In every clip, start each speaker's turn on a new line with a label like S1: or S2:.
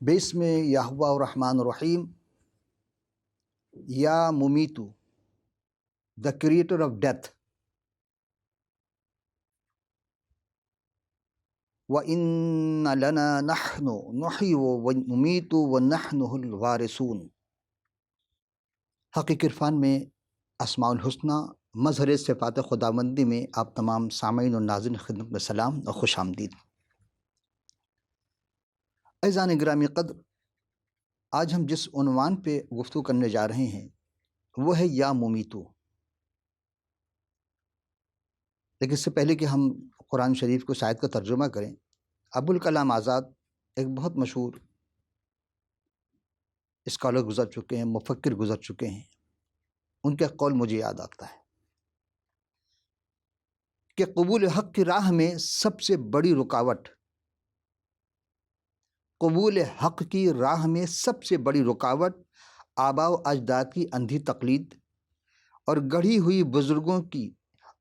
S1: بسم یہوہ الرحمن الرحیم. یا ممیتو the creator of death. وَإِنَّ لَنَا نَحْنُ نُحْيِي وَنُمِيتُ وَنَحْنُ الْوَارِثُونَ. حقیقی عرفان میں اسماء الحسنہ مظہر صفات خداوندی میں آپ تمام سامعین اور ناظرین خدمت میں سلام اور خوش آمدید. عزیزان گرامی قدر، آج ہم جس عنوان پہ گفتگو کرنے جا رہے ہیں وہ ہے یا ممیتو. لیکن اس سے پہلے کہ ہم قرآن شریف کو شاید کا ترجمہ کریں، ابوالکلام آزاد ایک بہت مشہور اسکالر گزر چکے ہیں، مفکر گزر چکے ہیں. ان کا قول مجھے یاد آتا ہے کہ قبول حق کی راہ میں سب سے بڑی رکاوٹ، قبول حق کی راہ میں سب سے بڑی رکاوٹ آباء و اجداد کی اندھی تقلید اور گڑھی ہوئی بزرگوں کی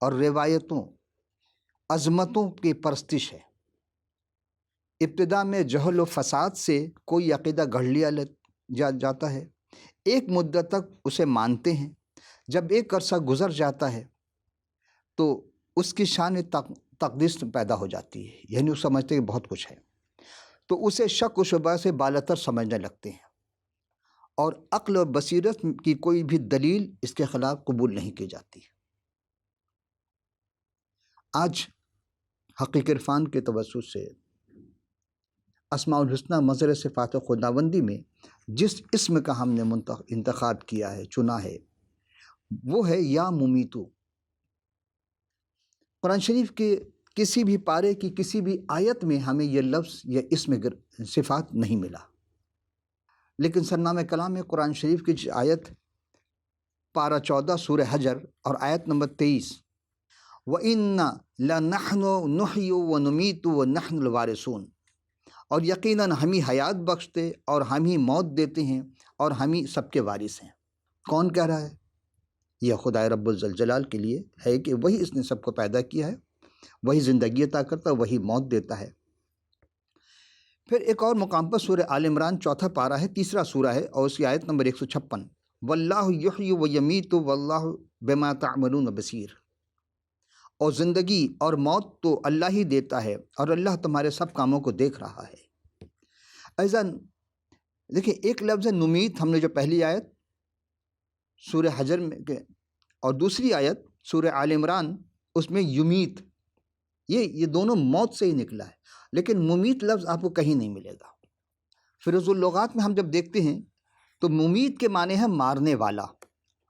S1: اور روایتوں عظمتوں کی پرستش ہے. ابتدا میں جہل و فساد سے کوئی عقیدہ گھڑ لیا جاتا ہے، ایک مدت تک اسے مانتے ہیں. جب ایک عرصہ گزر جاتا ہے تو اس کی شان تقدیس پیدا ہو جاتی ہے، یعنی وہ سمجھتے ہیں کہ بہت کچھ ہے، تو اسے شک و شبہ سے بالاتر سمجھنے لگتے ہیں اور عقل و بصیرت کی کوئی بھی دلیل اس کے خلاف قبول نہیں کی جاتی. آج حقیقی عرفان کے توسط سے اسماء الحسنہ مظہر صفات خداوندی میں جس اسم کا ہم نے انتخاب کیا ہے، چنا ہے، وہ ہے یا ممیتو. قرآن شریف کے کسی بھی پارے کی کسی بھی آیت میں ہمیں یہ لفظ یا اسم صفات نہیں ملا، لیکن سرنامہ کلام میں قرآن شریف کی آیت پارہ 14 سورہ حجر اور آیت نمبر 23 وَإِنَّ لَنَحْنُ نُحْيِي وَنُمِيتُ وَنَحْنُ الْوَارِثُونَ، اور یقیناً ہم ہی حیات بخشتے اور ہم ہی موت دیتے ہیں اور ہم ہی سب کے وارث ہیں. کون کہہ رہا ہے؟ یہ خدائے رب الجلال کے لیے ہے کہ وہی اس نے سب کو پیدا کیا ہے، وہی زندگی عطا کرتا ہے، وہی موت دیتا ہے. پھر ایک اور مقام پر سورہ آل عمران 4 پارہ ہے، تیسرا سورہ ہے، اور اس کی آیت نمبر 156 وَاللَّهُ يُحْيِي وَيَمِيتُ وَاللَّهُ بِمَا تَعْمَلُونَ بَصِيرٌ. اور زندگی اور موت تو اللہ ہی دیتا ہے اور اللہ تمہارے سب کاموں کو دیکھ رہا ہے. ایضاً دیکھیں، ایک لفظ ہے نمیت، ہم نے جو پہلی آیت سورہ حجر میں اور دوسری آیت سورہ آل عمران اس میں یمیت، یہ دونوں موت سے ہی نکلا ہے، لیکن ممیت لفظ آپ کو کہیں نہیں ملے گا. فروز اللغات میں ہم جب دیکھتے ہیں تو ممیت کے معنی ہے مارنے والا،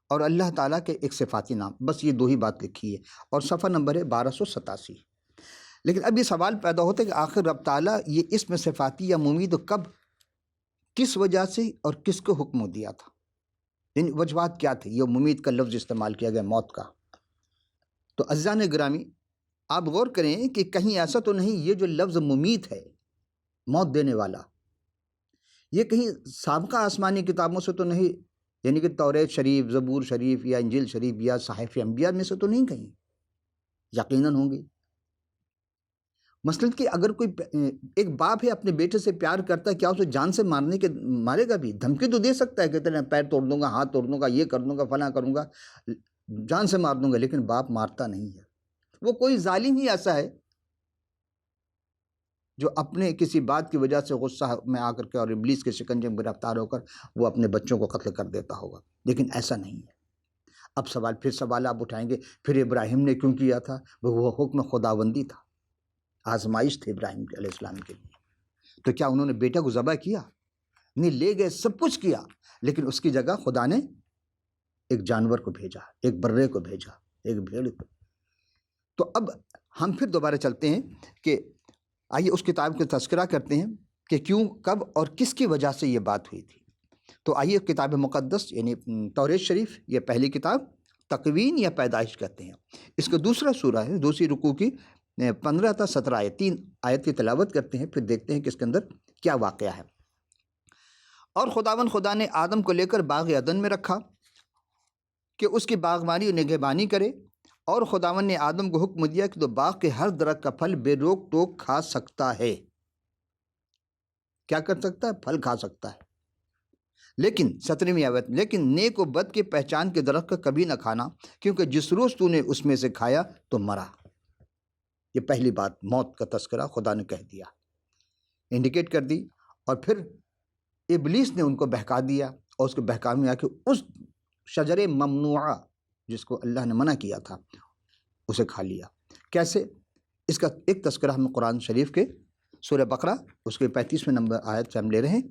S1: اور اللہ تعالیٰ کے ایک صفاتی نام، بس یہ دو ہی بات لکھی ہے، اور صفحہ نمبر ہے 1287. لیکن اب یہ سوال پیدا ہوتا ہے کہ آخر رب تعالیٰ یہ اسم صفاتی یا ممیت کب، کس وجہ سے اور کس کو حکم دیا تھا، یعنی وجوہات کیا تھی یہ ممیت کا لفظ استعمال کیا گیا موت کا. تو عزیزان گرامی، آپ غور کریں کہ کہیں ایسا تو نہیں یہ جو لفظ ممیت ہے، موت دینے والا، یہ کہیں سابقہ آسمانی کتابوں سے تو نہیں، یعنی کہ توریت شریف، زبور شریف یا انجیل شریف یا صحائف انبیاء میں سے تو نہیں کہیں، یقیناً ہوں گی. مثلاً کہ اگر کوئی ایک باپ ہے اپنے بیٹے سے پیار کرتا ہے، کیا اسے جان سے مارے گا بھی؟ دھمکی تو دے سکتا ہے کہ تیرے پیر توڑ دوں گا، ہاتھ توڑ دوں گا، یہ کر دوں گا، فلاں کروں گا، جان سے مار دوں گا، لیکن باپ مارتا نہیں ہے. وہ کوئی ظالم ہی ایسا ہے جو اپنے کسی بات کی وجہ سے غصہ میں آ کر کے اور ابلیس کے شکنجے میں گرفتار ہو کر وہ اپنے بچوں کو قتل کر دیتا ہوگا، لیکن ایسا نہیں ہے. اب پھر سوال آپ اٹھائیں گے، پھر ابراہیم نے کیوں کیا تھا؟ وہ حکم خداوندی تھا، آزمائش تھی ابراہیم علیہ السلام کے لیے. تو کیا انہوں نے بیٹا کو ذبح کیا؟ نہیں، لے گئے، سب کچھ کیا، لیکن اس کی جگہ خدا نے ایک جانور کو بھیجا، ایک برے کو بھیجا، ایک بھیڑ کو. تو اب ہم پھر دوبارہ چلتے ہیں کہ آئیے اس کتاب کا تذکرہ کرتے ہیں کہ کیوں، کب اور کس کی وجہ سے یہ بات ہوئی تھی. تو آئیے کتاب مقدس یعنی توریت شریف، یہ پہلی کتاب تکوین یا پیدائش کہتے ہیں، اس کا دوسرا سورہ ہے، دوسری رکوع کی 15 تا 17 آیت، 3 آیت کی تلاوت کرتے ہیں، پھر دیکھتے ہیں کہ اس کے اندر کیا واقعہ ہے. اور خدا نے آدم کو لے کر باغ عدن میں رکھا کہ اس کی باغبانی و نگہبانی کرے، اور خداوند نے آدم کو حکم دیا کہ تو باغ کے ہر درخت کا پھل بے روک ٹوک کھا سکتا ہے. کیا کر سکتا ہے؟ پھل کھا سکتا ہے. لیکن 17ویں آیت، لیکن نیک و بد کے پہچان کے درخت کا کبھی نہ کھانا، کیونکہ جس روز تو نے اس میں سے کھایا تو مرا. یہ پہلی بات، موت کا تذکرہ خدا نے کہہ دیا، انڈیکیٹ کر دی. اور پھر ابلیس نے ان کو بہکا دیا، اور اس کے بہکاوے میں آ کے اس شجر ممنوعہ جس کو اللہ نے منع کیا تھا اسے کھا لیا. کیسے؟ اس کا ایک تذکرہ ہم قرآن شریف کے سورہ بقرہ اس کے 35ویں نمبر آیت سے ہم لے رہے ہیں.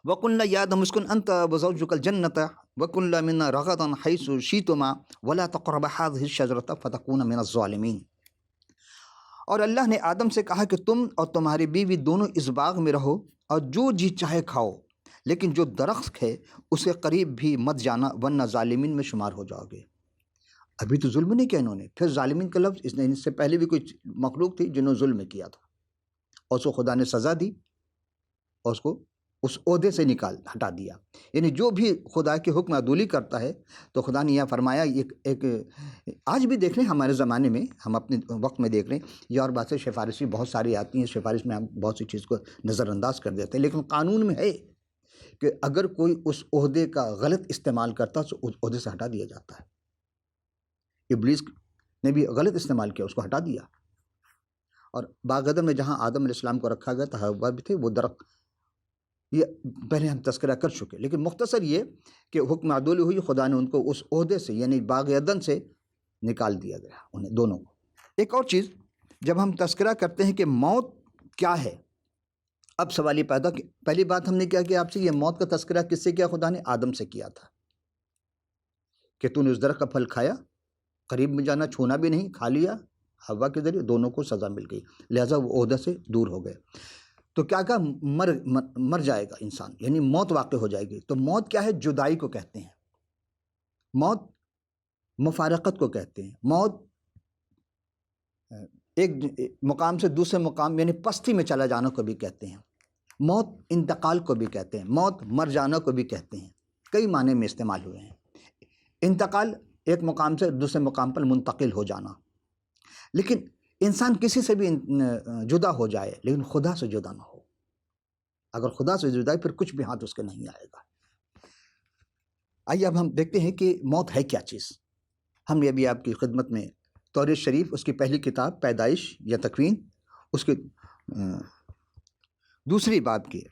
S1: وَقُلْنَا يَا آدَمُ اسْكُنْ أَنْتَ وَزَوْجُكَ الْجَنَّةَ وَكُلَا مِنْهَا رَغَدًا حَيْثُ شِئْتُمَا وَلَا تَقْرَبَا هَٰذِهِ الشَّجَرَةَ فَتَكُونَا مِنَ الظَّالِمِينَ. اور اللہ نے آدم سے کہا کہ تم اور تمہاری بیوی دونوں اس باغ میں رہو اور جو جی چاہے کھاؤ، لیکن جو درخت ہے اس کے قریب بھی مت جانا ورنہ ظالمین میں شمار ہو جاؤ گے. ابھی تو ظلم نہیں کیا انہوں نے، پھر ظالمین کا لفظ اس سے پہلے بھی کوئی مخلوق تھی جنہوں نے ظلم کیا تھا، اور اس کو خدا نے سزا دی اور اس کو اس عہدے سے ہٹا دیا. یعنی جو بھی خدا کے حکم عدولی کرتا ہے تو خدا نے یہ فرمایا. ایک آج بھی دیکھ لیں، ہمارے زمانے میں ہم اپنے وقت میں دیکھ لیں، یہ اور باتیں سفارشی بہت ساری آتی ہیں، سفارش میں ہم بہت سی چیز کو نظر انداز کر دیتے ہیں، لیکن قانون میں ہے کہ اگر کوئی اس عہدے کا غلط استعمال کرتا تو اس عہدے سے ہٹا دیا جاتا ہے. ابلیس نے بھی غلط استعمال کیا، اس کو ہٹا دیا. اور باغ عدن میں جہاں آدم علیہ السلام کو رکھا گیا تھا، حوا بھی تھے، وہ درخت یہ پہلے ہم تذکرہ کر چکے، لیکن مختصر یہ کہ حکم عدولی ہوئی، خدا نے ان کو اس عہدے سے یعنی باغ عدن سے نکال دیا گیا انہیں دونوں کو. ایک اور چیز، جب ہم تذکرہ کرتے ہیں کہ موت کیا ہے، اب سوال یہ پیدا کہ پہلی بات ہم نے کیا کہ آپ سے یہ موت کا تذکرہ کس سے کیا؟ خدا نے آدم سے کیا تھا کہ تو نے اس درخت کا پھل کھایا، قریب میں جانا، چھونا بھی نہیں، کھا لیا. حوا کے ذریعے دونوں کو سزا مل گئی، لہٰذا وہ عہدہ سے دور ہو گئے. تو کیا کہا؟ مر جائے گا انسان، یعنی موت واقع ہو جائے گی. تو موت کیا ہے؟ جدائی کو کہتے ہیں، موت مفارقت کو کہتے ہیں، موت ایک مقام سے دوسرے مقام یعنی پستی میں چلا جانا کو بھی کہتے ہیں، موت انتقال کو بھی کہتے ہیں، موت مر جانا کو بھی کہتے ہیں. کئی معنی میں استعمال ہوئے ہیں. انتقال ایک مقام سے دوسرے مقام پر منتقل ہو جانا. لیکن انسان کسی سے بھی جدا ہو جائے لیکن خدا سے جدا نہ ہو. اگر خدا سے جدا ہے پھر کچھ بھی ہاتھ اس کے نہیں آئے گا. آئیے اب ہم دیکھتے ہیں کہ موت ہے کیا چیز. ہم نے ابھی آپ کی خدمت میں توریت شریف اس کی پہلی کتاب پیدائش یا تکوین اس کے دوسری باب کی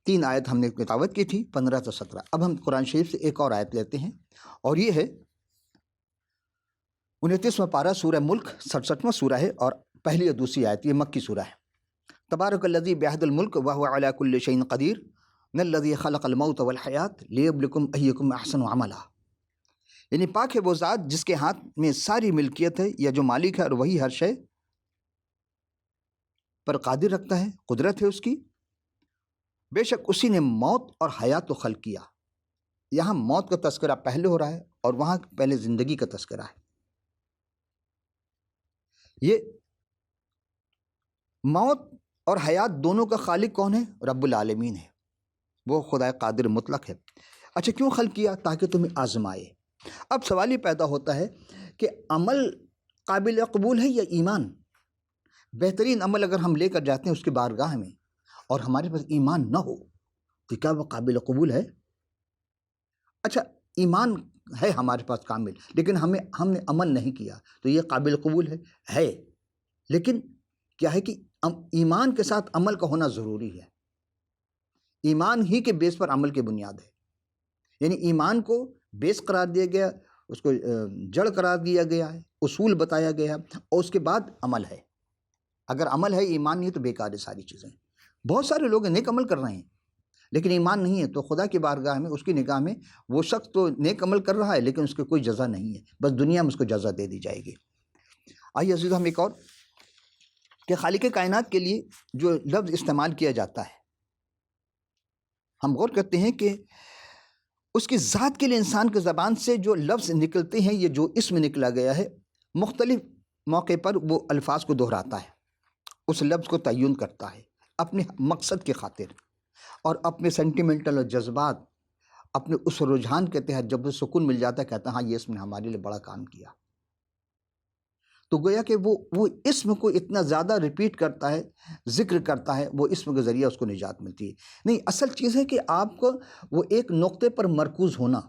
S1: 3 آیت ہم نے تلاوت کی تھی، 15 سے 17. اب ہم قرآن شریف سے ایک اور آیت لیتے ہیں، اور یہ ہے 29واں پارہ سورہ ملک، 67واں سورہ ہے، اور پہلی اور دوسری آیت یہ مکی سورہ ہے. تبارک الذی بیدہ الملک وہو علی کل شیء قدیر الذی خلق الموت والحیات لیبلوکم ایکم احسن عملا. یعنی پاک ہے وہ ذات جس کے ہاتھ میں ساری ملکیت ہے یا جو مالک ہے اور وہی ہر شے پر قادر رکھتا ہے، قدرت ہے اس کی. بے شک اسی نے موت اور حیات کو خلق کیا. یہاں موت کا تذکرہ پہلے ہو رہا ہے اور وہاں پہلے زندگی کا تذکرہ ہے. یہ موت اور حیات دونوں کا خالق کون ہے؟ رب العالمین ہے، وہ خدا قادر مطلق ہے. اچھا کیوں خلق کیا؟ تاکہ تمہیں آزمائے. اب سوال یہ پیدا ہوتا ہے کہ عمل قابل قبول ہے یا ایمان؟ بہترین عمل اگر ہم لے کر جاتے ہیں اس کی بارگاہ میں اور ہمارے پاس ایمان نہ ہو تو کیا وہ قابل قبول ہے؟ اچھا ایمان ہے ہمارے پاس کامل لیکن ہم نے عمل نہیں کیا تو یہ قابل قبول ہے. لیکن کیا ہے کہ ایمان کے ساتھ عمل کا ہونا ضروری ہے. ایمان ہی کے بیس پر عمل کی بنیاد ہے. یعنی ایمان کو بیس قرار دیا گیا، اس کو جڑ قرار دیا گیا ہے، اصول بتایا گیا ہے، اور اس کے بعد عمل ہے. اگر عمل ہے ایمان نہیں تو بیکار ہے ساری چیزیں. بہت سارے لوگ نیک عمل کر رہے ہیں لیکن ایمان نہیں ہے تو خدا کی بارگاہ میں اس کی نگاہ میں وہ شخص تو نیک عمل کر رہا ہے لیکن اس کی کوئی جزا نہیں ہے، بس دنیا میں اس کو جزا دے دی جائے گی. آئیے عزیز ہم ایک اور کہ خالق کائنات کے لیے جو لفظ استعمال کیا جاتا ہے ہم غور کرتے ہیں کہ اس کی ذات کے لیے انسان کی زبان سے جو لفظ نکلتے ہیں، یہ جو اسم نکلا گیا ہے مختلف موقع پر وہ الفاظ کو دہراتا ہے، اس لفظ کو تعین کرتا ہے اپنے مقصد کی خاطر اور اپنے سینٹیمنٹل اور جذبات، اپنے اس رجحان کے تحت جب وہ سکون مل جاتا ہے کہتا ہے ہاں یہ اسم نے ہمارے لیے بڑا کام کیا. تو گویا کہ وہ اسم کو اتنا زیادہ ریپیٹ کرتا ہے، ذکر کرتا ہے، وہ اسم کے ذریعے اس کو نجات ملتی ہے۔ نہیں، اصل چیز ہے کہ آپ کو وہ ایک نقطے پر مرکوز ہونا،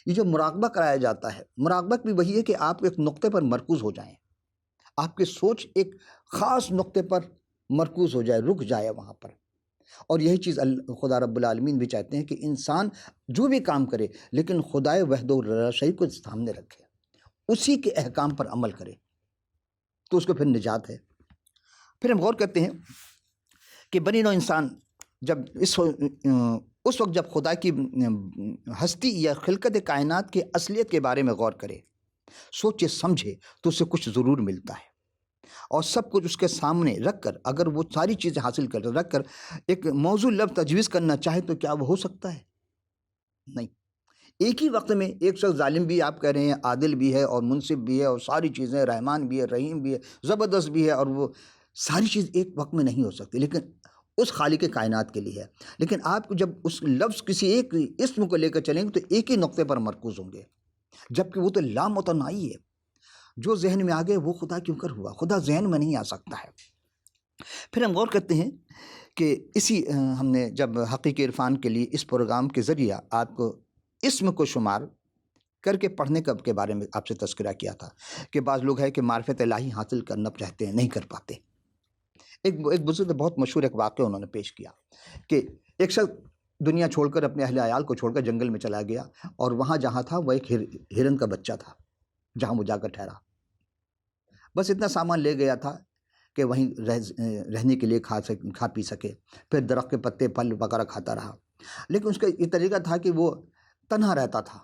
S1: یہ جو مراقبہ کرایا جاتا ہے، مراقبہ بھی وہی ہے کہ آپ ایک نقطے پر مرکوز ہو جائیں، آپ کی سوچ ایک خاص نقطے پر مرکوز ہو جائے، رک جائے وہاں پر۔ اور یہی چیز خدا رب العالمین بھی چاہتے ہیں کہ انسان جو بھی کام کرے لیکن خدائے وحدہ لا شریک کو سامنے رکھے، اسی کے احکام پر عمل کرے، تو اس کو پھر نجات ہے۔ پھر ہم غور کرتے ہیں کہ بنی نوع انسان جب اس وقت جب خدا کی ہستی یا خلقت کائنات کی اصلیت کے بارے میں غور کرے، سوچے سمجھے، تو اسے کچھ ضرور ملتا ہے۔ اور سب کچھ اس کے سامنے رکھ کر اگر وہ ساری چیزیں حاصل کر رکھ کر ایک موضوع لفظ تجویز کرنا چاہے تو کیا وہ ہو سکتا ہے؟ نہیں۔ ایک ہی وقت میں ایک شخص ظالم بھی آپ کہہ رہے ہیں، عادل بھی ہے اور منصف بھی ہے اور ساری چیزیں، رحمان بھی ہے، رحیم بھی ہے، زبردست بھی ہے، اور وہ ساری چیز ایک وقت میں نہیں ہو سکتی، لیکن اس خالق کائنات کے لیے ہے۔ لیکن آپ جب اس لفظ کسی ایک اسم کو لے کر چلیں گے تو ایک ہی نقطے پر مرکوز ہوں گے، جبکہ وہ تو لامتناہی ہے۔ جو ذہن میں آ گئے وہ خدا کیوں کر ہوا؟ خدا ذہن میں نہیں آ سکتا ہے۔ پھر ہم غور کرتے ہیں کہ ہم نے جب حقیقی عرفان کے لیے اس پروگرام کے ذریعہ آپ کو اسم کو شمار کر کے پڑھنے کے بارے میں آپ سے تذکرہ کیا تھا کہ بعض لوگ ہے کہ معرفت الہی حاصل کرنا چاہتے ہیں، نہیں کر پاتے۔ ایک بزرگ بہت مشہور ایک واقعہ انہوں نے پیش کیا کہ ایک شخص دنیا چھوڑ کر، اپنے اہل عیال کو چھوڑ کر جنگل میں چلا گیا، اور وہاں جہاں تھا وہ ایک ہرن کا بچہ تھا، جہاں وہ جا کر ٹھہرا۔ بس اتنا سامان لے گیا تھا کہ وہیں رہنے کے لیے کھا پی سکے، پھر درخت کے پتے پھل وغیرہ کھاتا رہا۔ لیکن اس کا یہ طریقہ تھا کہ وہ تنہا رہتا تھا،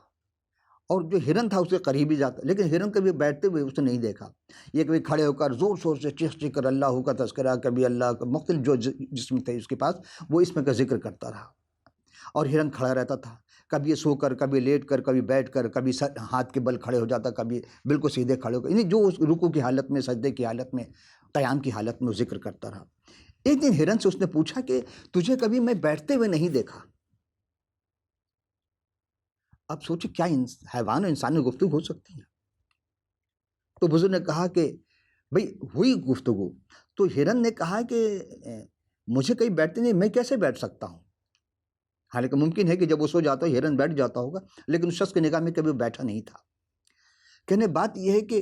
S1: اور جو ہرن تھا اس کے قریب ہی جاتا، لیکن ہرن کبھی بیٹھتے ہوئے اس نے نہیں دیکھا۔ یہ کبھی کھڑے ہو کر زور شور سے چیخ چیخ کر اللہ کا تذکرہ، کبھی اللہ کا مختلف جو جسم تھے اس کے پاس وہ اسم کا ذکر کرتا رہا، اور ہرن کھڑا رہتا تھا، کبھی سو کر، کبھی لیٹ کر، کبھی بیٹھ کر، کبھی ہاتھ کے بل کھڑے ہو جاتا، کبھی بالکل سیدھے کھڑے ہو کر، یعنی جو اس رکوع کی حالت میں، سجدے کی حالت میں، قیام کی حالت میں وہ ذکر کرتا رہا۔ ایک دن ہرن سے اس نے پوچھا کہ تجھے کبھی میں بیٹھتے ہوئے نہیں دیکھا۔ اب سوچے کیا حیوان اور انسان میں گفتگو ہو سکتی ہے؟ تو بزرگ نے کہا کہ بھئی ہوئی گفتگو، تو ہرن نے کہا کہ مجھے کہیں بیٹھتے نہیں، میں کیسے بیٹھ سکتا ہوں؟ حالانکہ ممکن ہے کہ جب وہ سو جاتا ہو ہرن بیٹھ جاتا ہوگا، لیکن اس شخص کی نگاہ میں کبھی بیٹھا نہیں تھا۔ کہنے بات یہ ہے کہ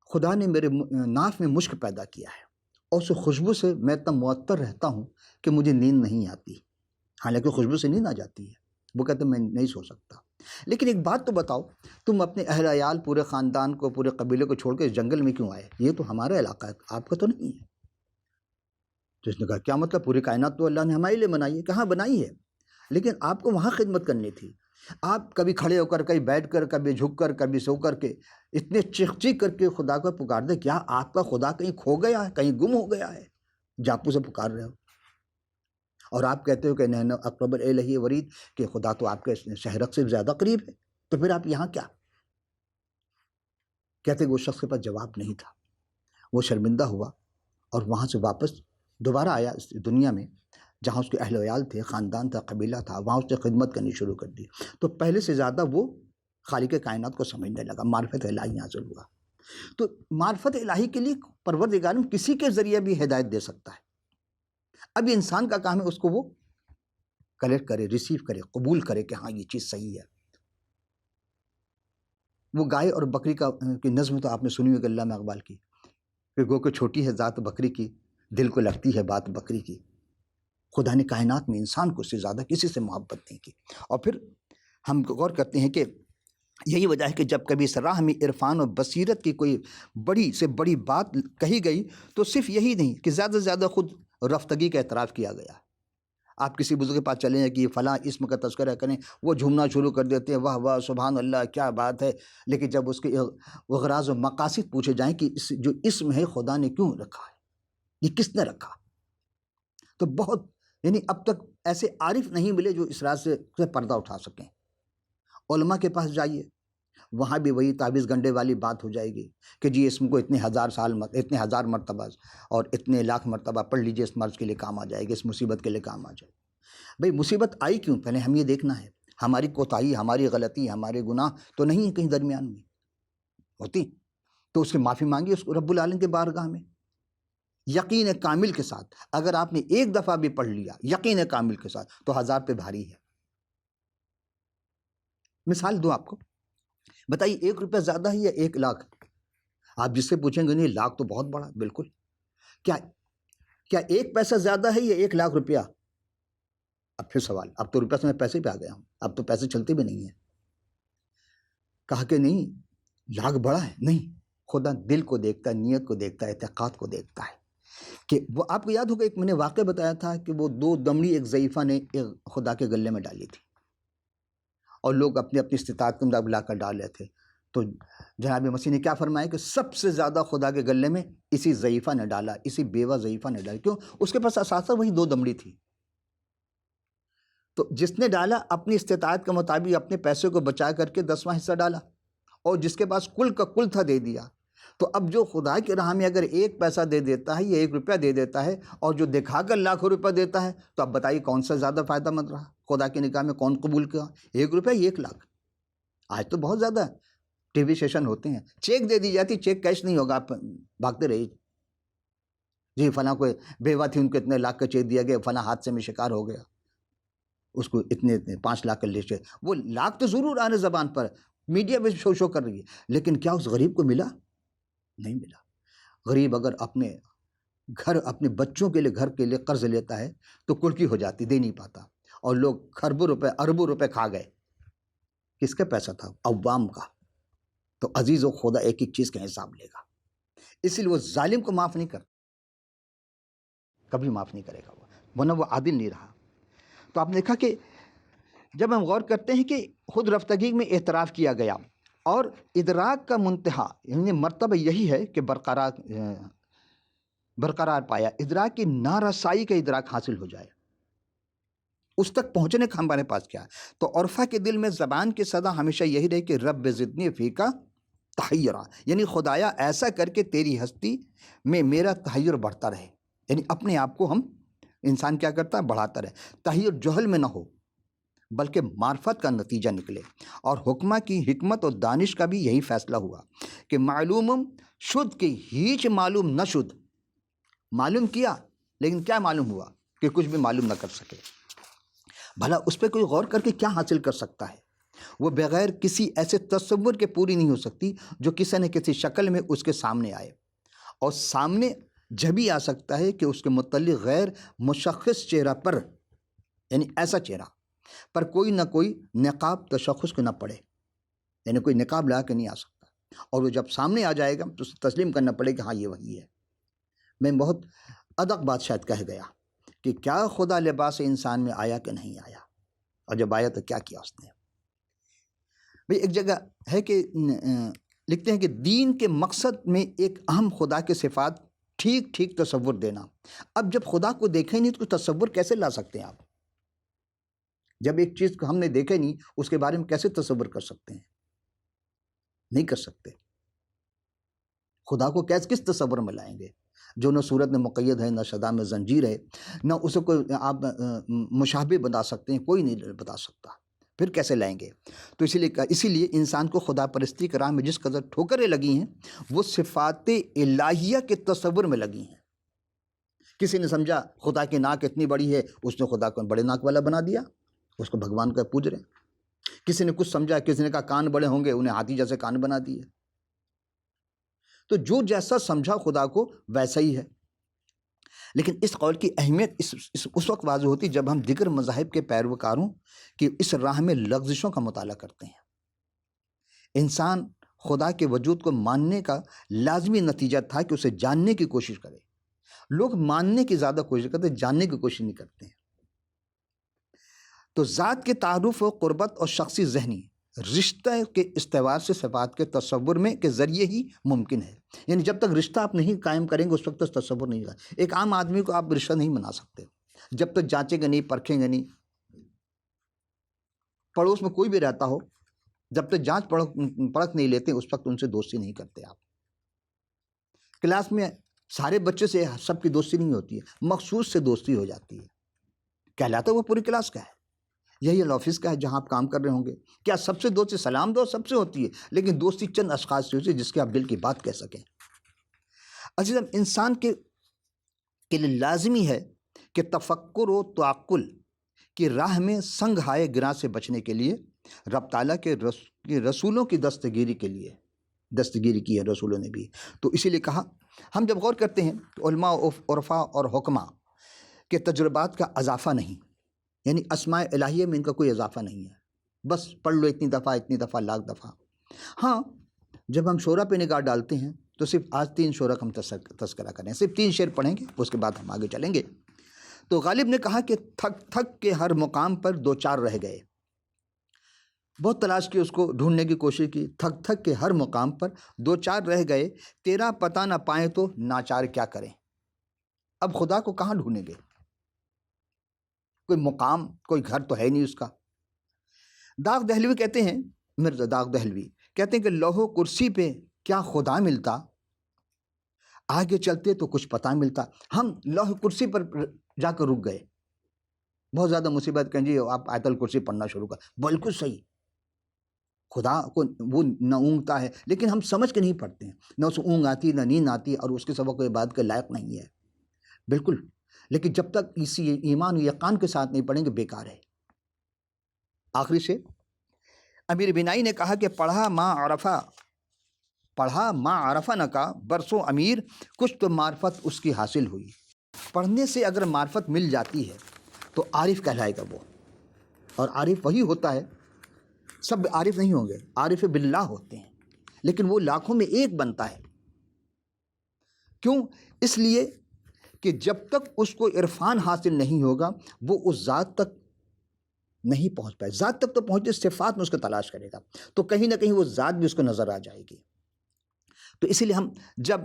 S1: خدا نے میرے ناف میں مشک پیدا کیا ہے، اور اس خوشبو سے میں اتنا معطر رہتا ہوں کہ مجھے نیند نہیں آتی۔ حالانکہ خوشبو سے نیند آ جاتی ہے، وہ کہتے میں نہیں سو سکتا۔ لیکن ایک بات تو بتاؤ، تم اپنے اہل عیال، پورے خاندان کو، پورے قبیلے کو چھوڑ کے اس جنگل میں کیوں آئے؟ یہ تو ہمارا علاقہ ہے، آپ کا تو نہیں ہے۔ تو اس نے کہا کیا مطلب؟ پوری کائنات تو اللہ نے ہمارے لیے بنائی ہے۔ کہاں بنائی ہے؟ لیکن آپ کو وہاں خدمت کرنی تھی۔ آپ کبھی کھڑے ہو کر، کبھی بیٹھ کر، کبھی جھک کر، کبھی سو کر کے اتنے چیخ چیخ کر کے خدا کو پکار دے۔ کیا آپ کا خدا کہیں کھو گیا ہے، کہیں گم ہو گیا ہے؟ جاپو سے پکار رہے ہو، اور آپ کہتے ہو کہ نحن اقرب الیہ ورید، کہ خدا تو آپ کے شہرک سے زیادہ قریب ہے، تو پھر آپ یہاں کیا؟ کہتے کہ وہ شخص کے پاس جواب نہیں تھا، وہ شرمندہ ہوا اور وہاں سے واپس دوبارہ آیا اس دنیا میں، جہاں اس کے اہل ویال تھے، خاندان تھا، قبیلہ تھا، وہاں اس نے خدمت کرنی شروع کر دی۔ تو پہلے سے زیادہ وہ خالق کائنات کو سمجھنے لگا، معرفت الہی حاصل ہوا۔ تو معرفت الہی کے لیے پروردگار کسی کے ذریعے بھی ہدایت دے سکتا ہے۔ اب انسان کا کام ہے اس کو وہ کلیکٹ کرے، ریسیو کرے، قبول کرے کہ ہاں یہ چیز صحیح ہے۔ وہ گائے اور بکری کی نظم تو آپ نے سنی ہوگی علامہ اقبال کی، کہ گو کہ چھوٹی ہے ذات بکری کی، دل کو لگتی ہے بات بکری کی۔ خدا نے کائنات میں انسان کو اس سے زیادہ کسی سے محبت نہیں کی۔ اور پھر ہم غور کرتے ہیں کہ یہی وجہ ہے کہ جب کبھی اس راہ میں عرفان اور بصیرت کی کوئی بڑی سے بڑی بات کہی گئی تو صرف یہی نہیں کہ زیادہ سے زیادہ خود رفتگی کا اعتراف کیا گیا۔ آپ کسی بزرگ کے پاس چلیں کہ فلاں اسم کا تذکرہ کریں، وہ جھومنا شروع کر دیتے ہیں، واہ واہ سبحان اللہ کیا بات ہے، لیکن جب اس کے اغراض و مقاصد پوچھے جائیں کہ جو اسم ہے خدا نے کیوں رکھا ہے، یہ کس نے رکھا، تو بہت یعنی اب تک ایسے عارف نہیں ملے جو اس راز سے پردہ اٹھا سکیں۔ علماء کے پاس جائیے، وہاں بھی وہی تعویذ گنڈے والی بات ہو جائے گی کہ جی اسم کو اتنے ہزار مرتبہ اور اتنے لاکھ مرتبہ پڑھ لیجئے، اس مرض کے لیے کام آ جائے گا، اس مصیبت کے لیے کام آ جائے۔ بھئی مصیبت آئی کیوں؟ پہلے ہم یہ دیکھنا ہے ہماری کوتاہی، ہماری غلطی، ہمارے گناہ تو نہیں ہیں کہیں درمیان میں ہوتی؟ تو اس کی معافی مانگی اس کو رب العالمین کے بارگاہ میں یقین کامل کے ساتھ. اگر آپ نے ایک دفعہ بھی پڑھ لیا یقین کامل کے ساتھ تو 1000 پہ بھاری ہے. مثال دو آپ کو، بتائیے 1 روپیہ زیادہ ہے یا 1 لاکھ؟ آپ جس سے پوچھیں گے نہیں لاکھ تو بہت بڑا. بالکل. کیا 1 پیسہ زیادہ ہے یا 1 لاکھ روپیہ؟ اب پھر سوال، اب تو روپیہ سے میں پیسے پہ آ گیا ہوں، اب تو پیسے چلتے بھی نہیں ہیں. کہا کہ نہیں لاکھ بڑا ہے. نہیں، خدا دل کو دیکھتا ہے، نیت کو دیکھتا ہے، اعتقاد کو دیکھتا ہے. کہ وہ آپ کو یاد ہوگا ایک میں نے واقعہ بتایا تھا کہ وہ 2 دمڑی ایک ضعیفہ نے ایک خدا کے گلے میں ڈالی تھی اور لوگ اپنی اپنی استطاعت کے مطابق لا کر ڈال رہے تھے. تو جناب مسیح نے کیا فرمایا کہ سب سے زیادہ خدا کے گلے میں اسی ضعیفہ نے ڈالا، اسی بیوہ ضعیفہ نے ڈالا. کیوں؟ اس کے پاس اثاثہ وہی 2 دمڑی تھی. تو جس نے ڈالا اپنی استطاعت کے مطابق اپنے پیسے کو بچا کر کے 10واں حصہ ڈالا، اور جس کے پاس کل کا کل تھا دے دیا. تو اب جو خدا کی راہ میں اگر 1 پیسہ دے دیتا ہے یا 1 روپیہ دے دیتا ہے اور جو دکھا کر لاکھوں روپیہ دیتا ہے، تو اب بتائیے کون سا زیادہ فائدہ مند رہا؟ خدا کی نگاہ میں کون قبول کیا؟ 1 روپیہ 1 لاکھ. آج تو بہت زیادہ ٹی وی سیشن ہوتے ہیں، چیک دے دی جاتی، چیک کیش نہیں ہوگا، آپ بھاگتے رہیے جی فلاں کوئی بیوہ تھی ان کو اتنے لاکھ کا چیک دیا گیا، فلاں حادثے میں شکار ہو گیا، اس کو اتنے 5 لاکھ کا لیے. وہ لاکھ تو ضرور آنے زبان پر میڈیا میں شو کر رہی ہے، لیکن کیا اس غریب کو ملا؟ نہیں ملا. غریب اگر اپنے گھر اپنے بچوں کے لیے گھر کے لیے قرض لیتا ہے تو کلکی ہو جاتی، دے نہیں پاتا. اور لوگ خربوں روپے اربوں روپے کھا گئے. کس کا پیسہ تھا؟ عوام کا. تو عزیز و خدا ایک ایک چیز کا حساب لے گا، اسی لیے وہ ظالم کو معاف نہیں کرتا، کبھی معاف نہیں کرے گا ورنہ وہ عادل نہیں رہا. تو آپ نے دیکھا کہ جب ہم غور کرتے ہیں کہ خود رفتگی میں اعتراف کیا گیا اور ادراک کا منتہا یعنی مرتبہ یہی ہے کہ برقرار پایا، ادراک کی نارسائی کا ادراک حاصل ہو جائے، اس تک پہنچنے کا ہمارے پاس کیا ہے. تو عرفہ کے دل میں زبان کی صدا ہمیشہ یہی رہے کہ رب زدنی فیکا تحیرا، یعنی خدایا ایسا کر کے تیری ہستی میں میرا تحیر بڑھتا رہے. یعنی اپنے آپ کو ہم انسان کیا کرتا ہے؟ بڑھاتا رہے. تحیر جہل میں نہ ہو بلکہ معرفت کا نتیجہ نکلے. اور حکمہ کی حکمت اور دانش کا بھی یہی فیصلہ ہوا کہ معلوم شد کہ ہیچ معلوم نہ شد. معلوم کیا لیکن کیا معلوم ہوا؟ کہ کچھ بھی معلوم نہ کر سکے. بھلا اس پہ کوئی غور کر کے کیا حاصل کر سکتا ہے؟ وہ بغیر کسی ایسے تصور کے پوری نہیں ہو سکتی جو کسی نہ کسی شکل میں اس کے سامنے آئے. اور سامنے جبھی آ سکتا ہے کہ اس کے متعلق غیر مشخص چہرہ پر، یعنی ایسا چہرہ پر کوئی نہ کوئی نقاب تشخص کو نہ پڑے، یعنی کوئی نقاب لگا کے نہیں آ سکتا. اور وہ جب سامنے آ جائے گا تو اسے تسلیم کرنا پڑے کہ ہاں یہ وہی ہے. میں بہت ادق بات شاید کہہ گیا کہ کیا خدا لباس انسان میں آیا کہ نہیں آیا، اور جب آیا تو کیا کیا اس نے. بھئی ایک جگہ ہے کہ لکھتے ہیں کہ دین کے مقصد میں ایک اہم خدا کے صفات ٹھیک ٹھیک تصور دینا. اب جب خدا کو دیکھیں نہیں تو تصور کیسے لا سکتے ہیں آپ؟ جب ایک چیز کو ہم نے دیکھے نہیں اس کے بارے میں کیسے تصور کر سکتے ہیں؟ نہیں کر سکتے. خدا کو کس تصور میں لائیں گے جو نہ صورت میں مقید ہے، نہ شدہ میں زنجیر ہے، نہ اسے کوئی آپ مشابہ بتا سکتے ہیں، کوئی نہیں بتا سکتا. پھر کیسے لائیں گے؟ تو اسی لیے انسان کو خدا پرستی کی راہ میں جس قدر ٹھوکریں لگی ہیں وہ صفات الہیہ کے تصور میں لگی ہیں. کسی نے سمجھا خدا کی ناک اتنی بڑی ہے، اس نے خدا کو بڑے ناک والا بنا دیا، اس کو بھگوان کا پوج رہے ہیں. کسی نے کچھ سمجھا، کسی نے کہا کان بڑے ہوں گے، انہیں ہاتھی جیسے کان بنا دیے. تو جو جیسا سمجھا خدا کو ویسا ہی ہے. لیکن اس قول کی اہمیت اس وقت واضح ہوتی جب ہم دیگر مذاہب کے پیروکاروں کی اس راہ میں لغزشوں کا مطالعہ کرتے ہیں. انسان خدا کے وجود کو ماننے کا لازمی نتیجہ تھا کہ اسے جاننے کی کوشش کرے. لوگ ماننے کی زیادہ کوشش کرتے ہیں، جاننے کی کوشش نہیں کرتے ہیں. تو ذات کے تعارف و قربت اور شخصی ذہنی رشتہ کے استوار سے صفات کے تصور میں کے ذریعے ہی ممکن ہے. یعنی جب تک رشتہ آپ نہیں قائم کریں گے اس وقت تک تصور نہیں ہوگا. ایک عام آدمی کو آپ رشتہ نہیں بنا سکتے جب تک جانچیں گے نہیں، پرکھیں گے نہیں. پڑوس میں کوئی بھی رہتا ہو، جب تک جانچ پرکھ نہیں لیتے اس وقت ان سے دوستی نہیں کرتے آپ. کلاس میں سارے بچے سے سب کی دوستی نہیں ہوتی ہے، مخصوص سے دوستی ہو جاتی ہے. کہلاتا وہ پوری کلاس کا ہے. یہی آفس کا ہے جہاں آپ کام کر رہے ہوں گے. کیا سب سے دوستی سلام دو سب سے ہوتی ہے، لیکن دوستی چند اشخاص سے ہوتی ہے جس کے آپ دل کی بات کہہ سکیں. عزیزم، انسان کے لیے لازمی ہے کہ تفکر و تعقل کی راہ میں سنگ ہائے گراں سے بچنے کے لیے رب تعالیٰ کے رسولوں کی دستگیری کی ہے رسولوں نے بھی. تو اسی لیے کہا، ہم جب غور کرتے ہیں کہ علماء، عرفاء اور حکماء کے تجربات کا اضافہ نہیں، یعنی اسماء الہیہ میں ان کا کوئی اضافہ نہیں ہے، بس پڑھ لو اتنی دفعہ لاکھ دفعہ. ہاں، جب ہم شعرا پہ نگاہ ڈالتے ہیں تو صرف آج 3 شعرا کا ہم تذکرہ کریں، صرف 3 شعر پڑھیں گے، اس کے بعد ہم آگے چلیں گے. تو غالب نے کہا کہ تھک کے ہر مقام پر 2-4 رہ گئے. بہت تلاش کی، اس کو ڈھونڈنے کی کوشش کی، تھک کے ہر مقام پر 2-4 رہ گئے، تیرا پتہ نہ پائیں تو ناچار کیا کریں. اب خدا کو کہاں ڈھونڈیں گے؟ کوئی مقام، کوئی گھر تو ہے نہیں اس کا. داغ دہلوی کہتے ہیں، مرزا داغ دہلوی کہتے ہیں کہ لوح و کرسی پہ کیا خدا ملتا، آگے چلتے تو کچھ پتہ ملتا. ہم لوح کرسی پر جا کر رک گئے. بہت زیادہ مصیبت کہیں جی آپ آیت الکرسی پڑھنا شروع کر. بالکل صحیح، خدا کو وہ نہ اونگتا ہے، لیکن ہم سمجھ کے نہیں پڑھتے ہیں، نہ اسے اونگ آتی نہ نیند آتی، اور اس کے سوا کوئی بات کے لائق نہیں ہے. بالکل، لیکن جب تک اسی ایمان و یقین کے ساتھ نہیں پڑھیں گے بیکار ہے. آخری سے امیر بینائی نے کہا کہ پڑھا ماں عرفہ نہ کا برسوں امیر، کچھ تو معرفت اس کی حاصل ہوئی. پڑھنے سے اگر معرفت مل جاتی ہے تو عارف کہلائے گا وہ. اور عارف وہی ہوتا ہے، سب عارف نہیں ہوں گے، عارف باللہ ہوتے ہیں، لیکن وہ لاکھوں میں ایک بنتا ہے. کیوں؟ اس لیے کہ جب تک اس کو عرفان حاصل نہیں ہوگا وہ اس ذات تک نہیں پہنچ پائے. ذات تک تو پہنچے، صفات میں اس کو تلاش کرے گا تو کہیں نہ کہیں وہ ذات بھی اس کو نظر آ جائے گی. تو اسی لیے ہم جب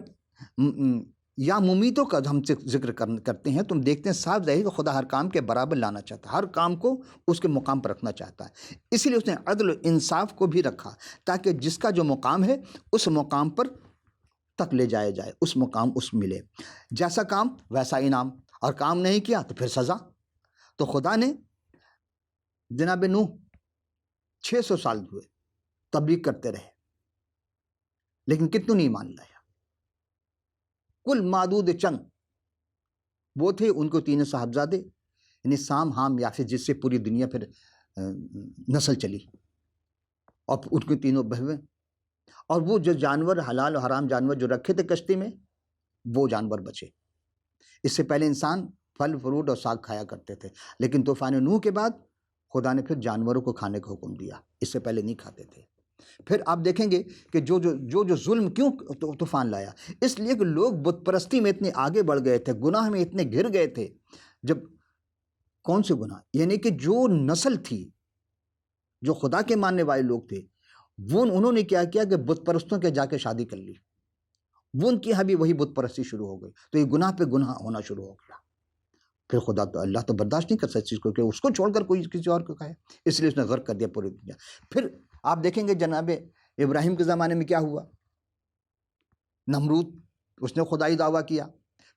S1: یا ممیتوں کا ہم ذکر کرتے ہیں تو ہم دیکھتے ہیں صاف ظاہر کہ خدا ہر کام کے برابر لانا چاہتا ہے، ہر کام کو اس کے مقام پر رکھنا چاہتا ہے. اسی لیے اس نے عدل و انصاف کو بھی رکھا تاکہ جس کا جو مقام ہے اس مقام پر تک لے جایا جائے، اس مقام اس ملے. جیسا کام ویسا انعام، اور کام نہیں کیا تو پھر سزا. تو خدا نے جناب نوح 600 سال ہوئے تبلیغ کرتے رہے، لیکن کتنوں نے ایمان لایا؟ کل معدود چند وہ تھے. ان کو 3 صاحبزادے، یعنی سام، حام، یافت، جس سے پوری دنیا پھر نسل چلی، اور ان کے 3 بہویں. اور وہ جو جانور حلال و حرام جانور جو رکھے تھے کشتی میں، وہ جانور بچے. اس سے پہلے انسان پھل فروٹ اور ساگ کھایا کرتے تھے، لیکن طوفان نوح کے بعد خدا نے پھر جانوروں کو کھانے کا حکم دیا، اس سے پہلے نہیں کھاتے تھے. پھر آپ دیکھیں گے کہ جو ظلم کیوں طوفان لایا، اس لیے کہ لوگ بت پرستی میں اتنے آگے بڑھ گئے تھے، گناہ میں اتنے گر گئے تھے. جب کون سے گناہ؟ یعنی کہ جو نسل تھی، جو خدا کے ماننے والے لوگ تھے، وہ انہوں نے کیا کیا کہ بت پرستوں کے جا کے شادی کر لی. وہ ان کی یہاں بھی وہی بت پرستی شروع ہو گئی، تو یہ گناہ پہ گناہ ہونا شروع ہو گیا. پھر خدا تو اللہ تو برداشت نہیں کر سکتا چیز کو کہ اس کو چھوڑ کر کوئی کسی اور کو کھائے، اس لیے اس نے غرق کر دیا پوری دنیا. پھر آپ دیکھیں گے جناب ابراہیم کے زمانے میں کیا ہوا، نمرود، اس نے خدائی دعویٰ کیا.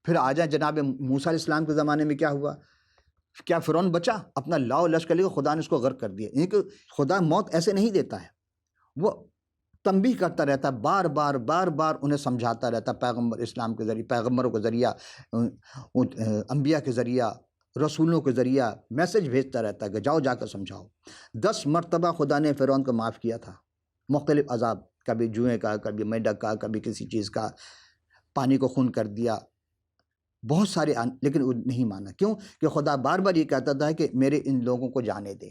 S1: پھر آ جائیں جناب موسیٰ علیہ السلام کے زمانے میں کیا ہوا، کیا فرعون بچا؟ اپنا لاؤ لشکر لے کر خدا نے اس کو غرق کر دیا. یعنی کہ خدا موت ایسے نہیں دیتا ہے، وہ تنبیہ کرتا رہتا ہے، بار بار انہیں سمجھاتا رہتا ہے، پیغمبر اسلام کے ذریعے، پیغمبروں کے ذریعہ، انبیاء کے ذریعہ، رسولوں کے ذریعہ میسج بھیجتا رہتا ہے کہ جاؤ جا کر سمجھاؤ. 10 مرتبہ خدا نے فرعون کو معاف کیا تھا، مختلف عذاب، کبھی جوئیں کا، کبھی میڈک کا، کبھی کسی چیز کا، پانی کو خون کر دیا، بہت سارے، لیکن وہ نہیں مانا. کیوں؟ کہ خدا بار بار یہ کہتا تھا کہ میرے ان لوگوں کو جانے دے.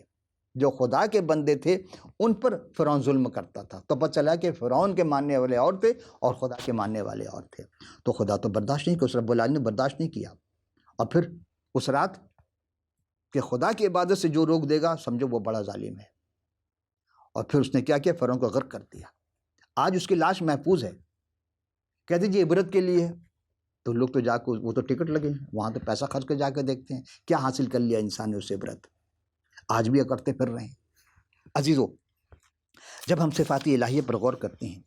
S1: جو خدا کے بندے تھے ان پر فرعون ظلم کرتا تھا، تو پتہ چلا کہ فرعون کے ماننے والے اور تھے اور خدا کے ماننے والے اور تھے. تو خدا تو برداشت نہیں کیا، اس رب العالمین نے برداشت نہیں کیا. اور پھر اس رات کہ خدا کی عبادت سے جو روک دے گا سمجھو وہ بڑا ظالم ہے. اور پھر اس نے کیا کیا؟ فرعون کو غرق کر دیا. آج اس کی لاش محفوظ ہے، کہتے جی عبرت کے لیے، تو لوگ تو جا کے وہ تو ٹکٹ لگے ہیں وہاں، تو پیسہ خرچ کر جا کے دیکھتے ہیں کیا حاصل کر لیا انسان نے اس سے عبرت. آج بھی کرتے پھر رہے ہیں. عزیزو، جب ہم صفات الہیہ پر غور کرتے ہیں،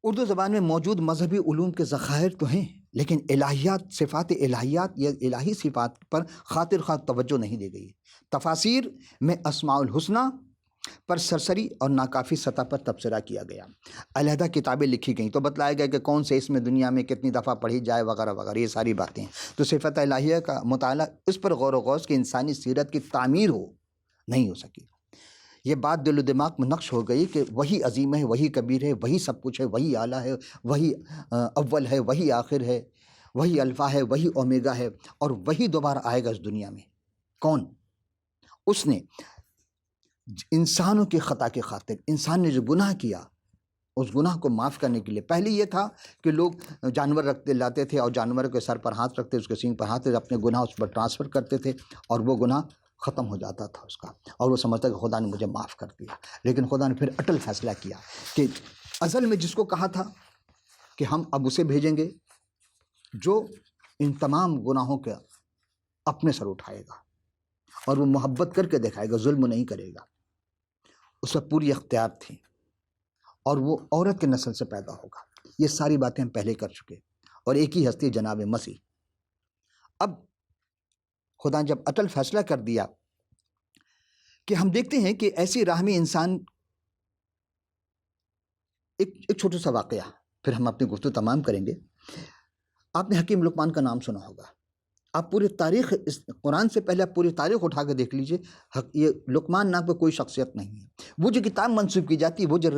S1: اردو زبان میں موجود مذہبی علوم کے ذخائر تو ہیں، لیکن الہیات، صفات الہیات یا الہی صفات پر خاطر خواہ توجہ نہیں دی گئی ہے۔ تفاسیر میں اسماء الحسنہ پر سرسری اور ناکافی سطح پر تبصرہ کیا گیا، علیحدہ کتابیں لکھی گئیں تو بتلایا گیا کہ کون سے اس میں دنیا میں کتنی دفعہ پڑھی جائے وغیرہ وغیرہ، یہ ساری باتیں۔ تو صفت الہیہ کا مطالعہ اس پر غور و غوص کہ انسانی سیرت کی تعمیر نہیں ہو سکی۔ یہ بات دل و دماغ میں نقش ہو گئی کہ وہی عظیم ہے، وہی کبیر ہے، وہی سب کچھ ہے، وہی اعلیٰ ہے، وہی اول ہے، وہی آخر ہے، وہی الفا ہے، وہی اومیگا ہے، اور وہی دوبارہ آئے گا اس دنیا میں۔ کون؟ اس نے انسانوں کی خطا کی خاطر، انسان نے جو گناہ کیا اس گناہ کو معاف کرنے کے لیے، پہلے یہ تھا کہ لوگ جانور لاتے تھے اور جانور کے سر پر ہاتھ رکھتے، اس کے سینگ پر ہاتھ، اپنے گناہ اس پر ٹرانسفر کرتے تھے اور وہ گناہ ختم ہو جاتا تھا اس کا، اور وہ سمجھتا کہ خدا نے مجھے معاف کر دیا۔ لیکن خدا نے پھر اٹل فیصلہ کیا کہ ازل میں جس کو کہا تھا کہ ہم اب اسے بھیجیں گے جو ان تمام گناہوں کا اپنے سر اٹھائے گا اور وہ محبت کر کے دکھائے گا، ظلم نہیں کرے گا، اس پر پوری اختیار تھی، اور وہ عورت کے نسل سے پیدا ہوگا۔ یہ ساری باتیں ہم پہلے کر چکے، اور ایک ہی ہستی جناب مسیح۔ اب خدا جب اٹل فیصلہ کر دیا کہ ہم دیکھتے ہیں کہ ایسی راہ میں انسان، ایک چھوٹا سا واقعہ، پھر ہم اپنی گفتگو تمام کریں گے۔ آپ نے حکیم لقمان کا نام سنا ہوگا، آپ پوری تاریخ، اس قرآن سے پہلے آپ پوری تاریخ اٹھا کے دیکھ لیجئے، یہ لقمان نام پہ کوئی شخصیت نہیں ہے۔ وہ جو کتاب منسوب کی جاتی ہے، وہ جو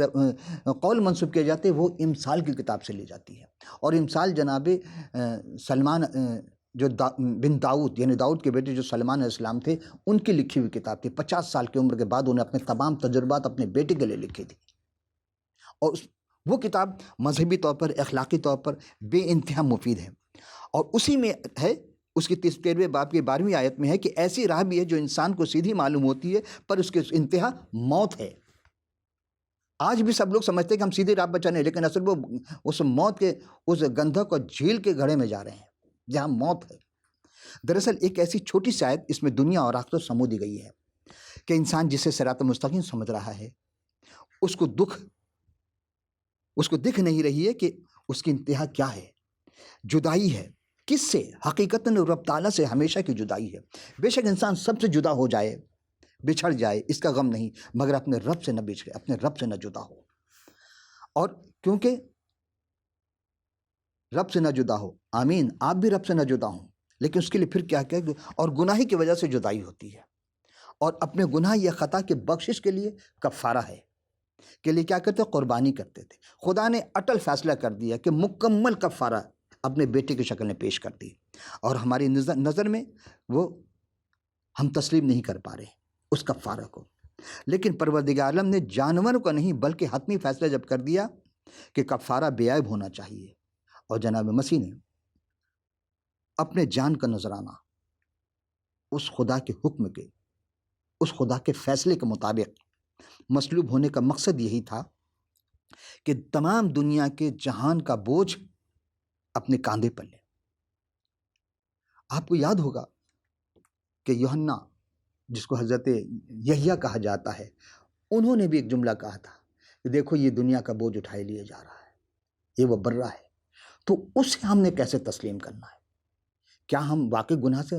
S1: قول منسوب کیے جاتے ہیں، وہ امثال کی کتاب سے لی جاتی ہے، اور امثال جناب سلمان جو بن داؤد، یعنی داؤد کے بیٹے جو سلمان علیہ السلام تھے، ان کی لکھی ہوئی کتاب تھی۔ 50 سال کی عمر کے بعد انہیں اپنے تمام تجربات اپنے بیٹے کے لیے لکھی تھی، اور وہ کتاب مذہبی طور پر، اخلاقی طور پر بے انتہا مفید ہے، اور اسی میں ہے، اس کی 13ویں باب کی 12ویں آیت میں ہے کہ ایسی راہ بھی ہے جو انسان کو سیدھی معلوم ہوتی ہے پر اس کے انتہا موت ہے۔ آج بھی سب لوگ سمجھتے ہیں کہ ہم سیدھی راہ پر چلیں، لیکن اصل وہ اس موت کے، اس گندھک اور جھیل کے گڑھے میں جا رہے ہیں جہاں موت ہے۔ دراصل ایک ایسی چھوٹی سی آیت اس میں دنیا اور آخرت سمو دی گئی ہے کہ انسان جسے صراط مستقیم سمجھ رہا ہے، اس کو دکھ نہیں رہی ہے کہ اس کی انتہا کیا ہے۔ جدائی ہے، کس سے؟ حقیقتاً رب تعالیٰ سے ہمیشہ کی جدائی ہے۔ بے شک انسان سب سے جدا ہو جائے، بچھڑ جائے، اس کا غم نہیں، مگر اپنے رب سے نہ بچھڑے، اپنے رب سے نہ جدا ہو۔ اور کیونکہ رب سے نہ جدا ہو، آمین، آپ بھی رب سے نہ جدا ہوں، لیکن اس کے لیے پھر کیا کہ اور گناہی کی وجہ سے جدائی ہوتی ہے، اور اپنے گناہ یا خطا کے بخشش کے لیے کفارہ ہے کے لیے کیا کرتے؟ قربانی کرتے تھے۔ خدا نے اٹل فیصلہ کر دیا کہ مکمل کفارہ اپنے بیٹے کی شکل میں پیش کر دی، اور ہماری نظر میں وہ ہم تسلیم نہیں کر پا رہے اس کفارہ کو۔ لیکن پروردگار عالم نے جانوروں کا نہیں بلکہ حتمی فیصلہ جب کر دیا کہ کفارہ بے عیب ہونا چاہیے، اور جناب مسیح نے اپنے جان کا نذرانہ اس خدا کے حکم کے، اس خدا کے فیصلے کے مطابق مصلوب ہونے کا مقصد یہی تھا کہ تمام دنیا کے جہان کا بوجھ اپنے کاندھے پر لے۔ آپ کو یاد ہوگا کہ یوحنا، جس کو حضرت یحییٰ کہا جاتا ہے، انہوں نے بھی ایک جملہ کہا تھا کہ دیکھو یہ دنیا کا بوجھ اٹھائے لیے جا رہا ہے، یہ وہ بر رہا ہے، تو اسے ہم نے کیسے تسلیم کرنا ہے؟ کیا ہم واقعی گناہ سے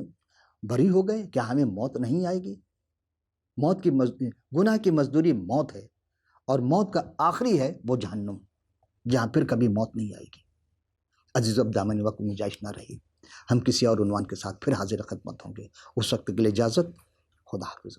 S1: بری ہو گئے؟ کیا ہمیں موت نہیں آئے گی؟ گناہ کی مزدوری موت ہے، اور موت کا آخری ہے وہ جہنم، جہاں پھر کبھی موت نہیں آئے گی۔ عزیز اب دامن وقت میں گنجائش نہ رہی، ہم کسی اور عنوان کے ساتھ پھر حاضر خدمت ہوں گے۔ اس وقت کے لیے اجازت، خدا حافظ۔